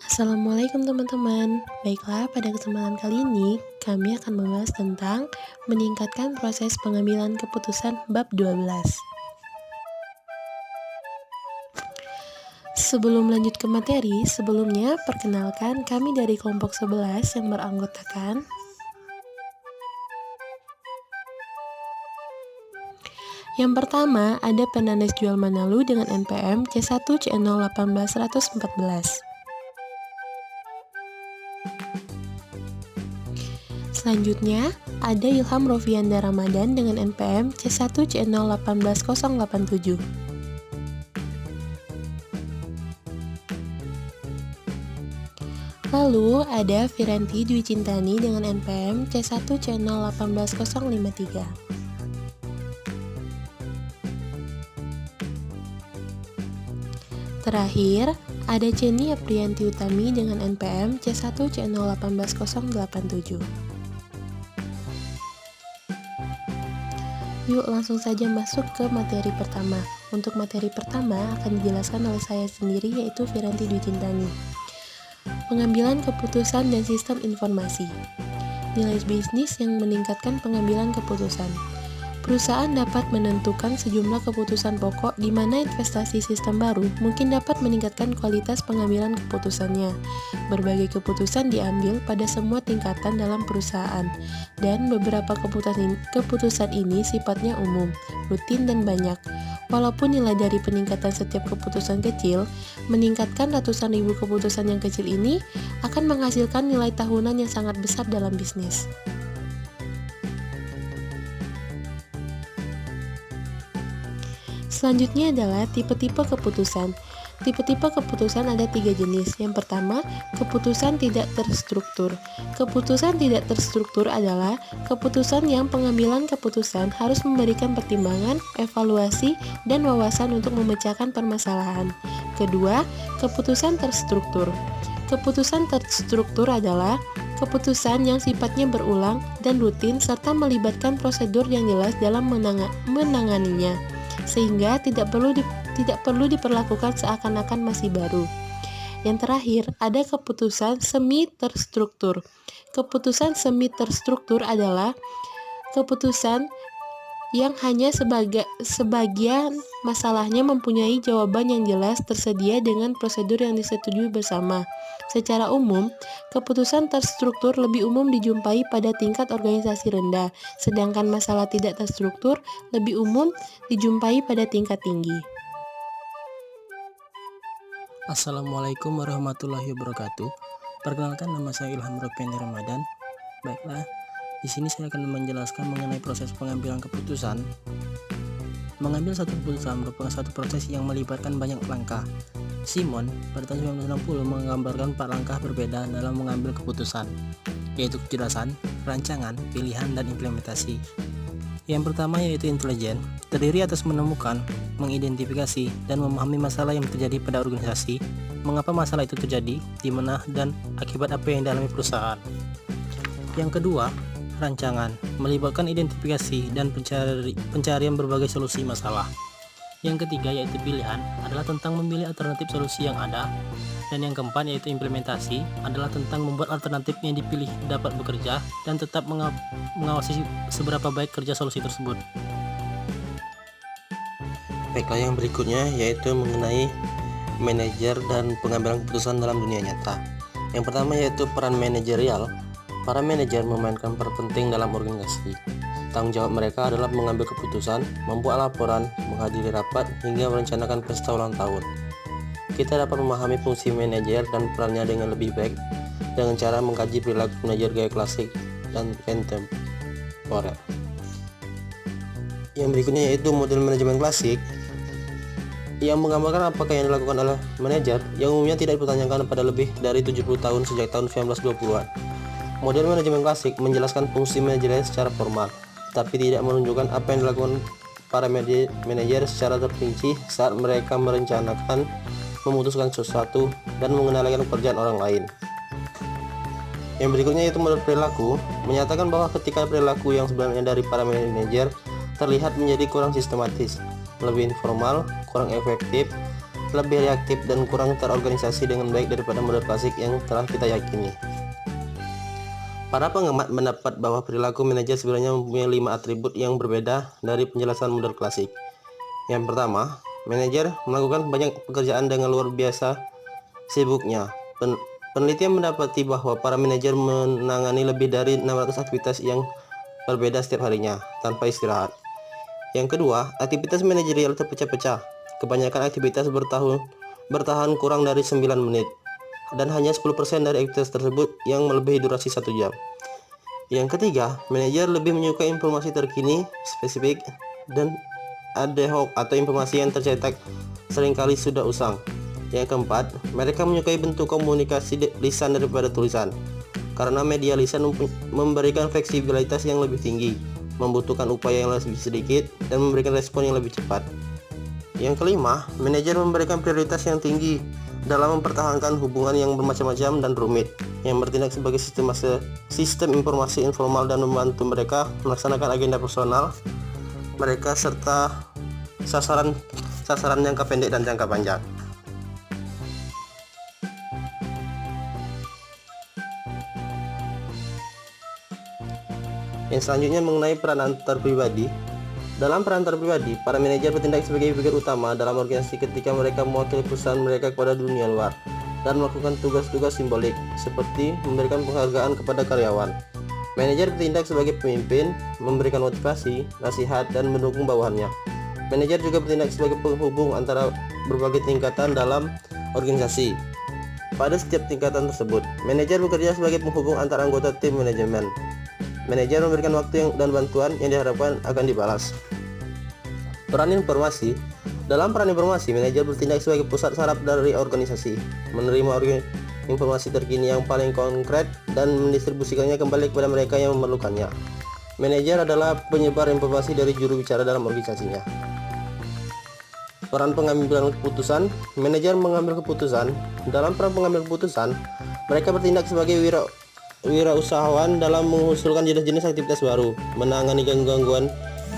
Assalamualaikum teman-teman. Baiklah, pada kesempatan kali ini kami akan membahas tentang meningkatkan proses pengambilan keputusan bab 12. Sebelum lanjut ke materi, sebelumnya perkenalkan kami dari kelompok 11 yang beranggotakan yang pertama ada Penanes Jual Manalu dengan NPM C1C0181114. Selanjutnya, ada Ilham Rofianda Ramadan dengan NPM C1C018087. Lalu, ada Firanti Dwi Cintani dengan NPM C1C018053. Terakhir, ada Jenny Aprianti Utami dengan NPM C1C018087. Yuk langsung saja masuk ke materi pertama. Untuk materi pertama akan dijelaskan oleh saya sendiri, yaitu Firanti Dwi Cintani. Pengambilan keputusan dan sistem informasi. Nilai bisnis yang meningkatkan pengambilan keputusan. Perusahaan dapat menentukan sejumlah keputusan pokok di mana investasi sistem baru mungkin dapat meningkatkan kualitas pengambilan keputusannya. Berbagai keputusan diambil pada semua tingkatan dalam perusahaan, dan beberapa keputusan ini sifatnya umum, rutin, dan banyak. Walaupun nilai dari peningkatan setiap keputusan kecil, meningkatkan ratusan ribu keputusan yang kecil ini akan menghasilkan nilai tahunan yang sangat besar dalam bisnis. Selanjutnya adalah tipe-tipe keputusan. Tipe-tipe keputusan ada 3 jenis. Yang pertama, keputusan tidak terstruktur. Keputusan tidak terstruktur adalah keputusan yang pengambilan keputusan harus memberikan pertimbangan, evaluasi, dan wawasan untuk memecahkan permasalahan. Kedua, keputusan terstruktur. Keputusan terstruktur adalah keputusan yang sifatnya berulang dan rutin serta melibatkan prosedur yang jelas dalam menanganinya, sehingga tidak perlu diperlakukan seakan-akan masih baru. Yang terakhir, ada keputusan semi terstruktur. Keputusan semi terstruktur adalah keputusan yang hanya sebagian masalahnya mempunyai jawaban yang jelas tersedia dengan prosedur yang disetujui bersama. Secara umum, keputusan terstruktur lebih umum dijumpai pada tingkat organisasi rendah, sedangkan masalah tidak terstruktur lebih umum dijumpai pada tingkat tinggi. Assalamualaikum warahmatullahi wabarakatuh. Perkenalkan, nama saya Ilham Rofianda Ramadan. Baiklah, di sini saya akan menjelaskan mengenai proses pengambilan keputusan. Mengambil satu keputusan merupakan satu proses yang melibatkan banyak langkah. Simon pada tahun 1960 menggambarkan 4 langkah berbeda dalam mengambil keputusan, yaitu kejelasan, rancangan, pilihan, dan implementasi. Yang pertama yaitu intelijen, terdiri atas menemukan, mengidentifikasi, dan memahami masalah yang terjadi pada organisasi, mengapa masalah itu terjadi, di mana, dan akibat apa yang dialami perusahaan. Yang kedua, rancangan, melibatkan identifikasi dan pencarian berbagai solusi masalah. Yang ketiga yaitu pilihan, adalah tentang memilih alternatif solusi yang ada. Dan yang keempat yaitu implementasi, adalah tentang membuat alternatif yang dipilih dapat bekerja dan tetap mengawasi seberapa baik kerja solusi tersebut. Baiklah, yang berikutnya yaitu mengenai manajer dan pengambilan keputusan dalam dunia nyata. Yang pertama yaitu peran manajerial. Para manajer memainkan peran penting dalam organisasi. Tanggung jawab mereka adalah mengambil keputusan, membuat laporan, menghadiri rapat, hingga merencanakan pesta ulang tahun. Kita dapat memahami fungsi manajer dan perannya dengan lebih baik dengan cara mengkaji perilaku manajer gaya klasik dan kontemporer. Yang berikutnya yaitu model manajemen klasik, yang menggambarkan apakah yang dilakukan oleh manajer yang umumnya tidak dipertanyakan pada lebih dari 70 tahun sejak tahun 1920-an. Model manajemen klasik menjelaskan fungsi manajerial secara formal, tapi tidak menunjukkan apa yang dilakukan para manajer secara terperinci saat mereka merencanakan, memutuskan sesuatu, dan mengendalikan pekerjaan orang lain. Yang berikutnya yaitu model perilaku, menyatakan bahwa ketika perilaku yang sebenarnya dari para manajer terlihat menjadi kurang sistematis, lebih informal, kurang efektif, lebih reaktif dan kurang terorganisasi dengan baik daripada model klasik yang telah kita yakini. Para pengamat mendapat bahwa perilaku manajer sebenarnya mempunyai 5 atribut yang berbeda dari penjelasan model klasik. Yang pertama, manajer melakukan banyak pekerjaan dengan luar biasa sibuknya. Penelitian mendapati bahwa para manajer menangani lebih dari 600 aktivitas yang berbeda setiap harinya tanpa istirahat. Yang kedua, aktivitas manajerial terpecah-pecah. Kebanyakan aktivitas bertahan kurang dari 9 menit dan hanya 10% dari aktivitas tersebut yang melebihi durasi 1 jam. Yang ketiga, manajer lebih menyukai informasi terkini, spesifik, dan ad hoc atau informasi yang tercetak seringkali sudah usang. Yang keempat, mereka menyukai bentuk komunikasi lisan daripada tulisan, karena media lisan memberikan fleksibilitas yang lebih tinggi, membutuhkan upaya yang lebih sedikit, dan memberikan respon yang lebih cepat. Yang kelima, manajer memberikan prioritas yang tinggi dalam mempertahankan hubungan yang bermacam-macam dan rumit, yang bertindak sebagai sistem informasi informal dan membantu mereka melaksanakan agenda personal mereka serta sasaran jangka pendek dan jangka panjang. Yang selanjutnya mengenai peran antar pribadi. Dalam peran antar pribadi, para manajer bertindak sebagai figur utama dalam organisasi ketika mereka mewakili perusahaan mereka kepada dunia luar dan melakukan tugas-tugas simbolik seperti memberikan penghargaan kepada karyawan. Manajer bertindak sebagai pemimpin, memberikan motivasi, nasihat, dan mendukung bawahannya. Manajer juga bertindak sebagai penghubung antara berbagai tingkatan dalam organisasi. Pada setiap tingkatan tersebut, manajer bekerja sebagai penghubung antara anggota tim manajemen. Manajer memberikan waktu dan bantuan yang diharapkan akan dibalas. Peran informasi. Dalam peran informasi, manajer bertindak sebagai pusat saraf dari organisasi, menerima informasi terkini yang paling konkret dan mendistribusikannya kembali kepada mereka yang memerlukannya. Manajer adalah penyebar informasi dari juru bicara dalam organisasinya. Peran pengambilan keputusan. Manajer mengambil keputusan. Dalam peran pengambil keputusan, mereka bertindak sebagai wirausahawan dalam mengusulkan jenis-jenis aktivitas baru, menangani gangguan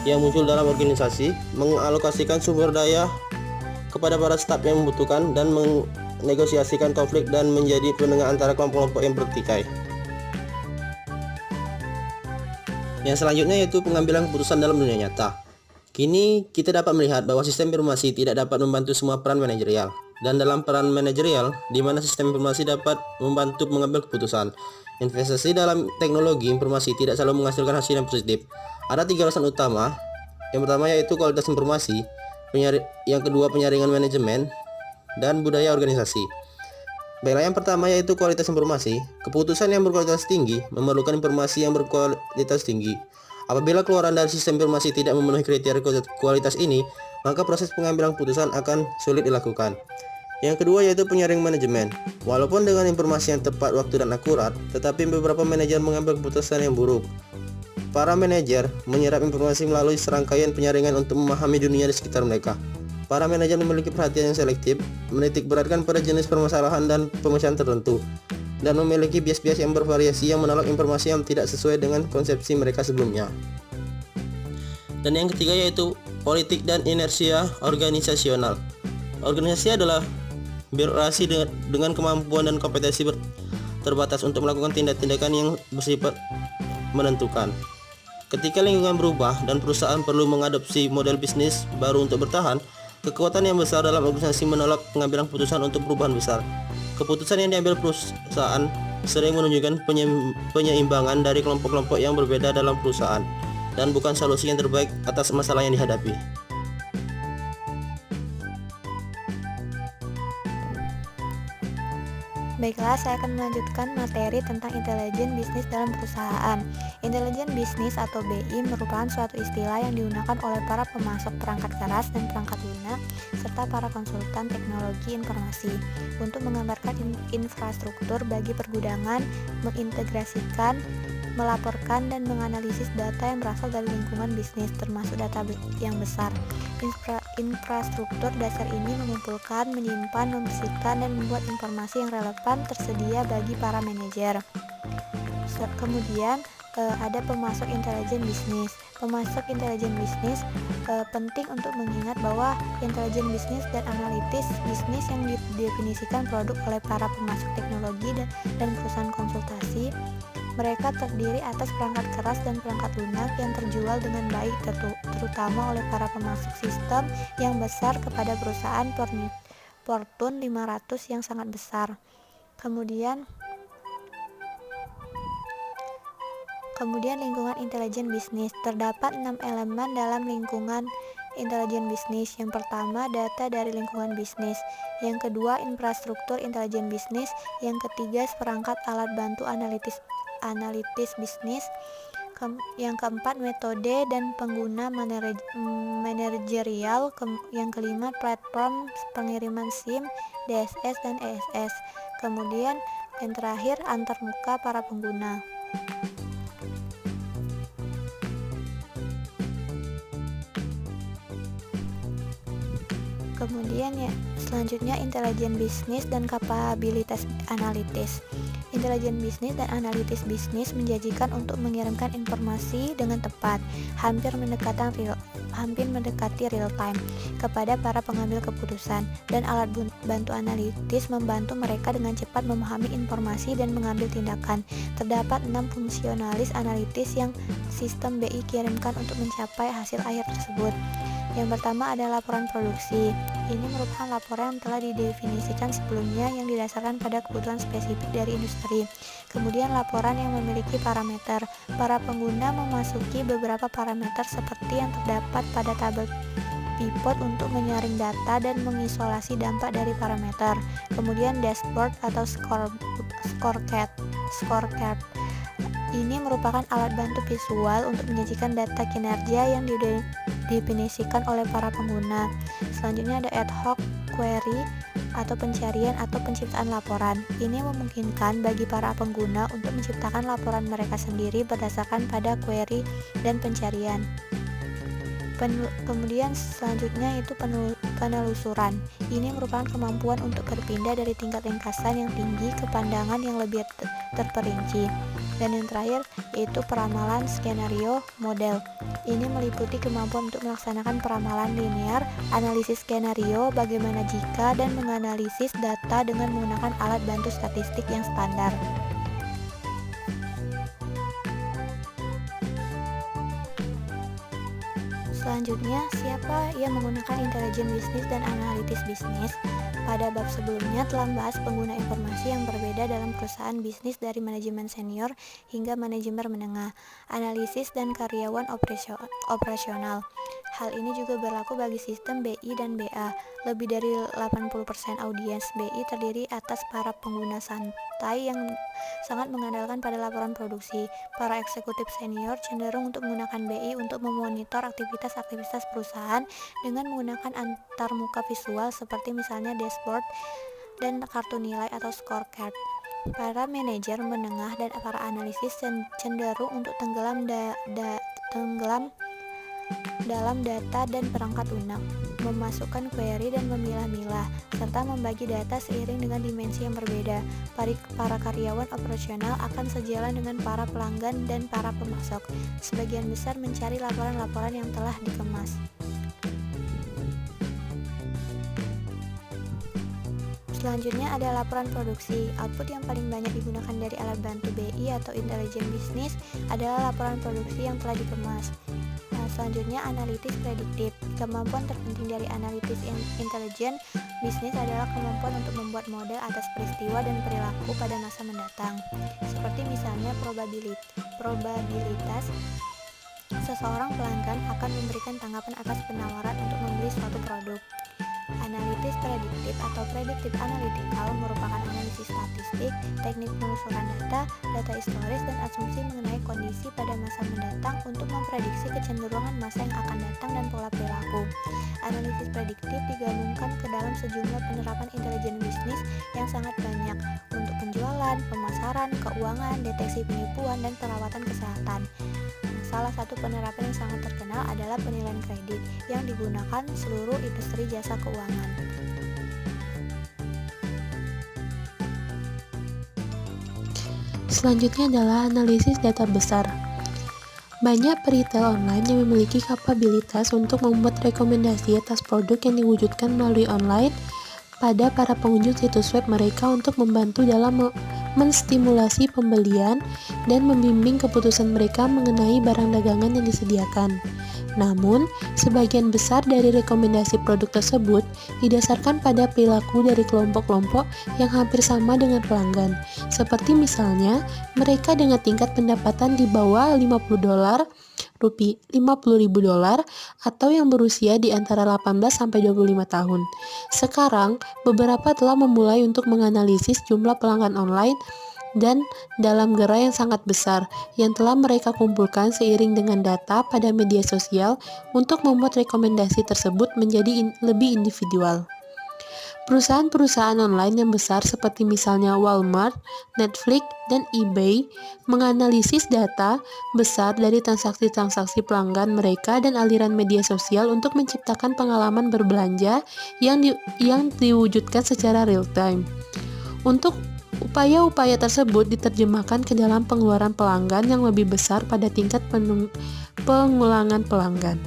yang muncul dalam organisasi, mengalokasikan sumber daya kepada para staf yang membutuhkan, dan menegosiasikan konflik dan menjadi penengah antara kelompok-kelompok yang bertikai. Yang selanjutnya yaitu pengambilan keputusan dalam dunia nyata. Kini kita dapat melihat bahwa sistem informasi tidak dapat membantu semua peran manajerial. Dan dalam peran manajerial, di mana sistem informasi dapat membantu mengambil keputusan, investasi dalam teknologi informasi tidak selalu menghasilkan hasil yang positif. Ada 3 alasan utama. Yang pertama yaitu kualitas informasi, yang kedua penyaringan manajemen, dan budaya organisasi. Baiklah, yang pertama yaitu kualitas informasi. Keputusan yang berkualitas tinggi memerlukan informasi yang berkualitas tinggi. Apabila keluaran dari sistem informasi tidak memenuhi kriteria kualitas ini, maka proses pengambilan keputusan akan sulit dilakukan. Yang kedua yaitu penyaring manajemen. Walaupun dengan informasi yang tepat waktu dan akurat, tetapi beberapa manajer mengambil keputusan yang buruk. Para manajer menyerap informasi melalui serangkaian penyaringan untuk memahami dunia di sekitar mereka. Para manajer memiliki perhatian yang selektif, menitik beratkan pada jenis permasalahan dan pemecahan tertentu, dan memiliki bias-bias yang bervariasi yang menolak informasi yang tidak sesuai dengan konsepsi mereka sebelumnya. Dan yang ketiga yaitu politik dan inersia organisasional. Organisasi adalah birokrasi dengan kemampuan dan kompetensi terbatas untuk melakukan tindak-tindakan yang bersifat menentukan. Ketika lingkungan berubah dan perusahaan perlu mengadopsi model bisnis baru untuk bertahan, kekuatan yang besar dalam organisasi menolak pengambilan keputusan untuk perubahan besar. Keputusan yang diambil perusahaan sering menunjukkan penyeimbangan dari kelompok-kelompok yang berbeda dalam perusahaan, dan bukan solusi yang terbaik atas masalah yang dihadapi. Baiklah, saya akan melanjutkan materi tentang intelijen bisnis dalam perusahaan. Intelijen bisnis atau BI merupakan suatu istilah yang digunakan oleh para pemasok perangkat keras dan perangkat lunak, serta para konsultan teknologi informasi untuk menggambarkan infrastruktur bagi pergudangan, mengintegrasikan, melaporkan, dan menganalisis data yang berasal dari lingkungan bisnis, termasuk data yang besar. Infrastruktur dasar ini mengumpulkan, menyimpan, membersihkan, dan membuat informasi yang relevan tersedia bagi para manajer. Kemudian ada pemasok intelijen bisnis. Pemasok intelijen bisnis penting untuk mengingat bahwa intelijen bisnis dan analitis bisnis yang didefinisikan produk oleh para pemasok teknologi dan perusahaan konsultasi. Mereka terdiri atas perangkat keras dan perangkat lunak yang terjual dengan baik terutama oleh para pemasok sistem yang besar kepada perusahaan Fortune 500 yang sangat besar. Kemudian lingkungan intelijen bisnis. Terdapat 6 elemen dalam lingkungan intelijen bisnis. Yang pertama, data dari lingkungan bisnis. Yang kedua, infrastruktur intelijen bisnis. Yang ketiga, seperangkat alat bantu analitis bisnis. Yang keempat, metode dan pengguna manajerial. Yang kelima, platform pengiriman SIM, DSS dan ESS. Kemudian yang terakhir, antarmuka para pengguna. Kemudian selanjutnya intelijen bisnis dan kapabilitas analitis. Intelijen bisnis dan analitis bisnis menjanjikan untuk mengirimkan informasi dengan tepat, hampir mendekati real time kepada para pengambil keputusan, dan alat bantu analitis membantu mereka dengan cepat memahami informasi dan mengambil tindakan. Terdapat 6 fungsionalis analitis yang sistem BI kirimkan untuk mencapai hasil akhir tersebut. Yang pertama ada laporan produksi. Ini merupakan laporan yang telah didefinisikan sebelumnya yang didasarkan pada kebutuhan spesifik dari industri. Kemudian laporan yang memiliki parameter. Para pengguna memasuki beberapa parameter seperti yang terdapat pada tabel pivot untuk menyaring data dan mengisolasi dampak dari parameter. Kemudian dashboard atau scorecard. Ini merupakan alat bantu visual untuk menyajikan data kinerja yang didefinisikan oleh para pengguna. Selanjutnya ada ad hoc query atau pencarian atau penciptaan laporan. Ini memungkinkan bagi para pengguna untuk menciptakan laporan mereka sendiri berdasarkan pada query dan pencarian. Kemudian selanjutnya itu penelusuran. Ini merupakan kemampuan untuk berpindah dari tingkat ringkasan yang tinggi ke pandangan yang lebih terperinci. Dan yang terakhir yaitu peramalan skenario model. Ini meliputi kemampuan untuk melaksanakan peramalan linear, analisis skenario, bagaimana jika, dan menganalisis data dengan menggunakan alat bantu statistik yang standar. Selanjutnya, siapa yang menggunakan intelijen bisnis dan analitis bisnis? Pada bab sebelumnya telah membahas pengguna informasi yang berbeda dalam perusahaan bisnis dari manajemen senior hingga manajemen menengah, analisis dan karyawan operasional. Hal ini juga berlaku bagi sistem BI dan BA. Lebih dari 80% audiens BI terdiri atas para pengguna santai yang sangat mengandalkan pada laporan produksi. Para eksekutif senior cenderung untuk menggunakan BI untuk memonitor aktivitas perusahaan dengan menggunakan antarmuka visual seperti misalnya dashboard dan kartu nilai atau scorecard. Para manajer menengah dan para analisis cenderung untuk tenggelam dalam data dan perangkat lunak, memasukkan query dan memilah-milah, serta membagi data seiring dengan dimensi yang berbeda. Para karyawan operasional akan sejalan dengan para pelanggan dan para pemasok. Sebagian besar mencari laporan-laporan yang telah dikemas. Selanjutnya ada laporan produksi. Output yang paling banyak digunakan dari alat bantu BI atau intelijen bisnis adalah laporan produksi yang telah dikemas. Selanjutnya analitis prediktif. Kemampuan terpenting dari analitis intelijen bisnis adalah kemampuan untuk membuat model atas peristiwa dan perilaku pada masa mendatang. Seperti misalnya probabilitas seseorang pelanggan akan memberikan tanggapan atas penawaran untuk membeli suatu produk. Analitis prediktif atau predictive analytical merupakan analisis statistik, teknik penelusuran data historis dan asumsi mengenai kondisi pada masa mendatang untuk memprediksi kecenderungan masa yang akan datang dan pola perilaku. Analisis prediktif digabungkan ke dalam sejumlah penerapan intelijen bisnis yang sangat banyak untuk penjualan, pemasaran, keuangan, deteksi penipuan, dan perawatan kesehatan. Salah satu penerapan yang sangat terkenal adalah penilaian kredit yang digunakan seluruh industri jasa keuangan. Selanjutnya adalah analisis data besar. Banyak peritel online yang memiliki kapabilitas untuk membuat rekomendasi atas produk yang diwujudkan melalui online pada para pengunjung situs web mereka untuk membantu dalam menstimulasi pembelian dan membimbing keputusan mereka mengenai barang dagangan yang disediakan. Namun, sebagian besar dari rekomendasi produk tersebut didasarkan pada perilaku dari kelompok-kelompok yang hampir sama dengan pelanggan. Seperti misalnya, mereka dengan tingkat pendapatan di bawah $50 atau yang berusia di antara 18 sampai 25 tahun. Sekarang, beberapa telah memulai untuk menganalisis jumlah pelanggan online dan dalam gerai yang sangat besar yang telah mereka kumpulkan seiring dengan data pada media sosial untuk membuat rekomendasi tersebut menjadi lebih individual. Perusahaan-perusahaan online yang besar seperti misalnya Walmart, Netflix, dan eBay menganalisis data besar dari transaksi-transaksi pelanggan mereka dan aliran media sosial untuk menciptakan pengalaman berbelanja yang diwujudkan secara real time. Untuk upaya-upaya tersebut diterjemahkan ke dalam pengeluaran pelanggan yang lebih besar pada tingkat pengulangan pelanggan.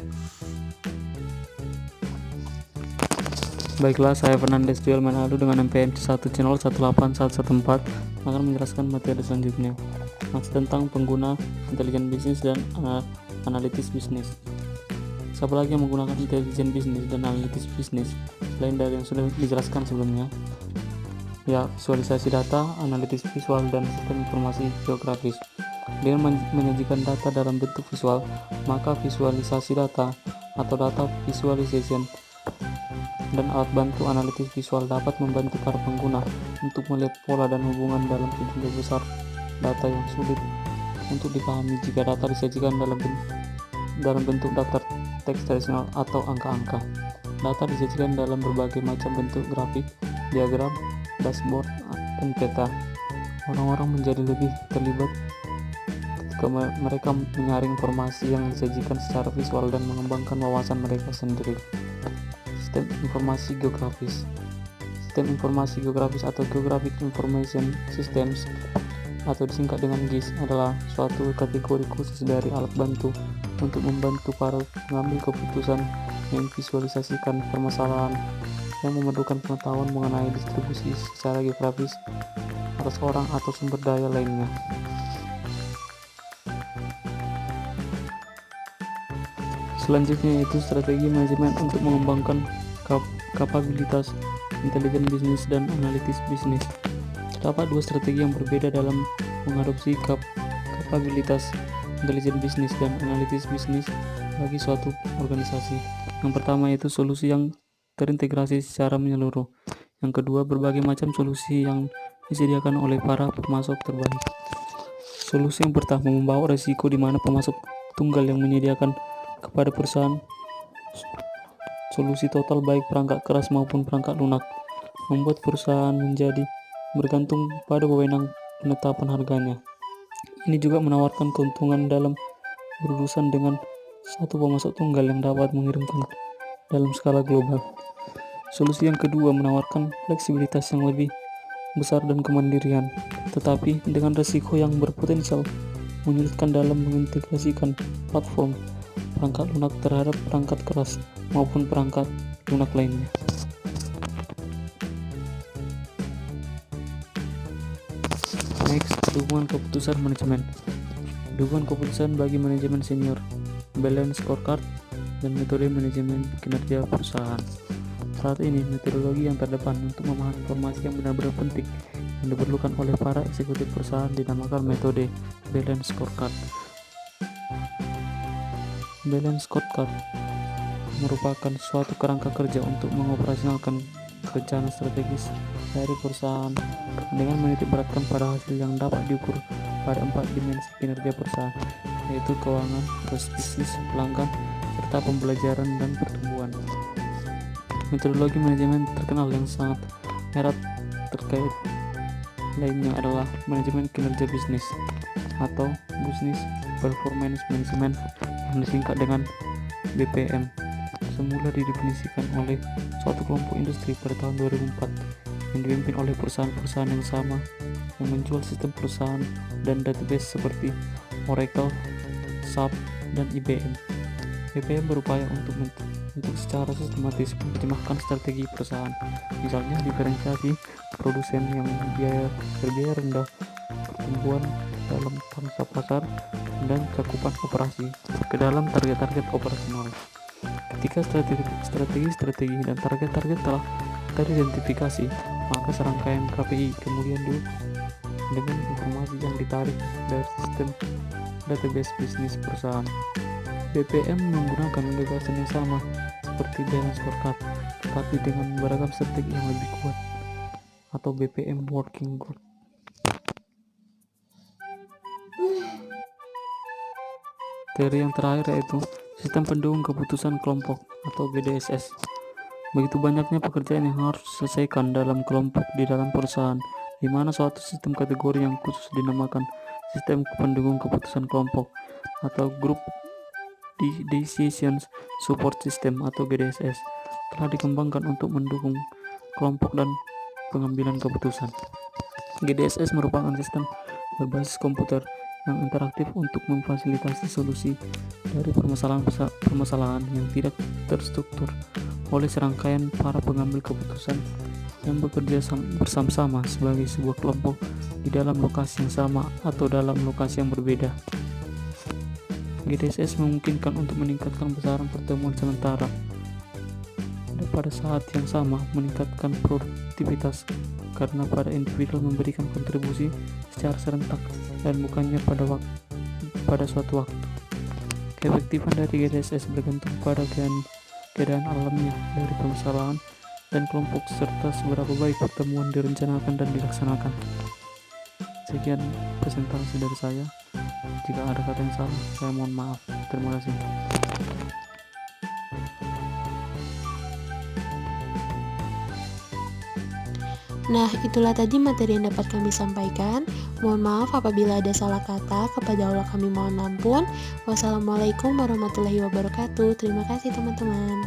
Baiklah, saya Fernandes Joel Manado dengan NPM 1C018114 akan menjelaskan materi selanjutnya, masih tentang pengguna intelijen bisnis dan analitis bisnis. Siapa lagi yang menggunakan intelijen bisnis dan analitis bisnis selain dari yang sudah dijelaskan sebelumnya? Ya, visualisasi data, analitis visual, dan sistem informasi geografis. Dengan menyajikan data dalam bentuk visual, maka visualisasi data atau data visualization dan alat bantu analitis visual dapat membantu para pengguna untuk melihat pola dan hubungan dalam sejumlah besar data yang sulit untuk dipahami jika data disajikan dalam bentuk daftar teks tradisional atau angka-angka. Data disajikan dalam berbagai macam bentuk grafik, diagram, dashboard, dan peta. Orang-orang menjadi lebih terlibat ketika mereka menyaring informasi yang disajikan secara visual dan mengembangkan wawasan mereka sendiri. Sistem informasi geografis. Sistem informasi geografis atau Geographic Information Systems atau disingkat dengan GIS adalah suatu kategori khusus dari alat bantu untuk membantu para pengambil keputusan memvisualisasikan permasalahan yang memerlukan pengetahuan mengenai distribusi secara geografis atas orang atau sumber daya lainnya. Selanjutnya yaitu strategi manajemen untuk mengembangkan kapabilitas intelijen bisnis dan analitis bisnis. Terdapat dua strategi yang berbeda dalam mengadopsi kapabilitas intelijen bisnis dan analitis bisnis bagi suatu organisasi. Yang pertama yaitu solusi yang terintegrasi secara menyeluruh. Yang kedua, berbagai macam solusi yang disediakan oleh para pemasok terbaik. Solusi yang pertama membawa resiko di mana pemasok tunggal yang menyediakan kepada perusahaan solusi total baik perangkat keras maupun perangkat lunak, membuat perusahaan menjadi bergantung pada wewenang penetapan harganya. Ini juga menawarkan keuntungan dalam berurusan dengan satu pemasok tunggal yang dapat mengirimkan dalam skala global. Solusi yang kedua menawarkan fleksibilitas yang lebih besar dan kemandirian, tetapi dengan risiko yang berpotensial menyulitkan dalam mengintegrasikan platform perangkat lunak terhadap perangkat keras maupun perangkat lunak lainnya. Next, dukungan keputusan manajemen. Dukungan keputusan bagi manajemen senior, balance scorecard, dan metode manajemen kinerja perusahaan. Saat ini, metodologi yang terdepan untuk memahami informasi yang benar-benar penting yang diperlukan oleh para eksekutif perusahaan dinamakan metode balance scorecard. Balance scorecard merupakan suatu kerangka kerja untuk mengoperasionalkan rencana strategis dari perusahaan dengan menitikberatkan pada hasil yang dapat diukur pada 4 dimensi kinerja perusahaan, yaitu keuangan, bisnis, pelanggan, serta pembelajaran dan pertumbuhan. Metodologi manajemen terkenal yang sangat erat terkait lainnya adalah manajemen kinerja bisnis atau Business Performance Management yang disingkat dengan BPM. Semula didefinisikan oleh suatu kelompok industri pada tahun 2004 yang dipimpin oleh perusahaan-perusahaan yang sama yang menjual sistem perusahaan dan database seperti Oracle, SAP, dan IBM. BPM berupaya untuk secara sistematis menerjemahkan strategi perusahaan, misalnya diferensiasi produsen yang berbiaya rendah, pertumbuhan dalam pangsa pasar, dan cakupan operasi ke dalam target-target operasional. Ketika strategi dan target-target telah teridentifikasi, maka serangkaian KPI kemudian dengan informasi yang ditarik dari sistem database bisnis perusahaan. BPM menggunakan gagasan yang sama seperti balance scorecard, tetapi dengan beragam strategi yang lebih kuat, atau BPM working group. Teori yang terakhir yaitu sistem pendukung keputusan kelompok atau BDSS. Begitu banyaknya pekerjaan yang harus diselesaikan dalam kelompok di dalam perusahaan, di mana suatu sistem kategori yang khusus dinamakan sistem pendukung keputusan kelompok atau Group Decision Support System atau GDSS telah dikembangkan untuk mendukung kelompok dan pengambilan keputusan. GDSS merupakan sistem berbasis komputer yang interaktif untuk memfasilitasi solusi dari permasalahan yang tidak terstruktur oleh serangkaian para pengambil keputusan yang bekerja bersama-sama sebagai sebuah kelompok di dalam lokasi yang sama atau dalam lokasi yang berbeda. GDSS memungkinkan untuk meningkatkan besaran pertemuan sementara dan pada saat yang sama meningkatkan produktivitas karena pada individu memberikan kontribusi secara serentak dan bukannya pada suatu waktu. Keefektifan dari GDSS bergantung pada keadaan alamnya dari permasalahan dan kelompok serta seberapa baik pertemuan direncanakan dan dilaksanakan. Sekian presentasi dari saya. Jika ada kata yang salah, saya mohon maaf. Terima kasih. Nah, itulah tadi materi yang dapat kami sampaikan. Mohon maaf apabila ada salah kata. Kepada Allah kami mohon ampun. Wassalamualaikum warahmatullahi wabarakatuh. Terima kasih teman-teman.